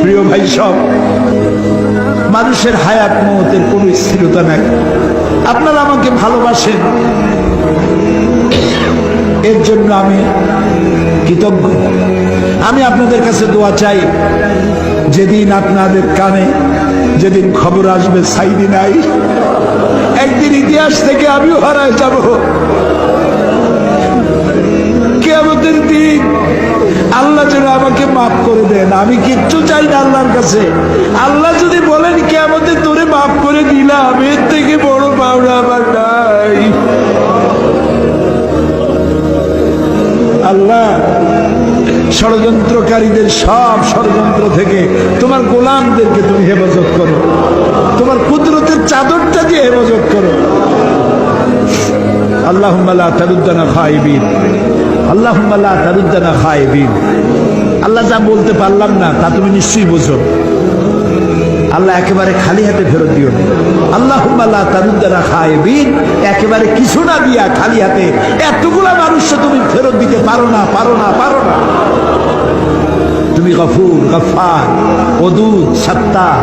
প্রিয় ভাই, সব মানুষের হায়াত মওতের কোনো স্থিরতা নাই। আপনারা আমাকে ভালোবাসেন, এর জন্য আমি কৃতজ্ঞ। আমি আপনাদের কাছে দোয়া চাই, যেদিন আপনাদের কানে যেদিন খবর আসবে সাইদি নাই, একদিন ইতিহাস থেকে আমিও হারায় যাব। কিয়ামতের দিন আল্লাহ যেন আমাকে মাফ করে দেন। আমি কিচ্ছু চাই না আল্লাহর কাছে। আল্লাহ যদি বলেন কিয়ামতে তোরে মাফ করে দিলাম, এর থেকে বড় পাওনা আমার নাই। আল্লাহ, ষড়যন্ত্রকারীদের সব ষড়যন্ত্র থেকে তোমার গোলামদেরকে তুমি হেফাজত করো, তোমার কুদরতের চাদরটা দিয়ে হেফাজত করো। আল্লাহুম্মা লা তারুদ্দানা খাইবিন, আল্লাহুম্মা লা তারুদ্দানা খাইবিন। আল্লাহ, যা বলতে পারলাম না তা তুমি নিশ্চয়ই বোঝো। আল্লাহ, একেবারে খালি হাতে ফেরত দিও না। আল্লাহুম্মা লা তারুদ্দানা খাইবিন, একেবারে কিছু না দিয়া খালি হাতে এতগুলা মানুষকে তুমি ফেরত দিতে পারো না, পারো না, পারো না। তুমি গফুর, গফফার, ওদুদ, সাত্তার।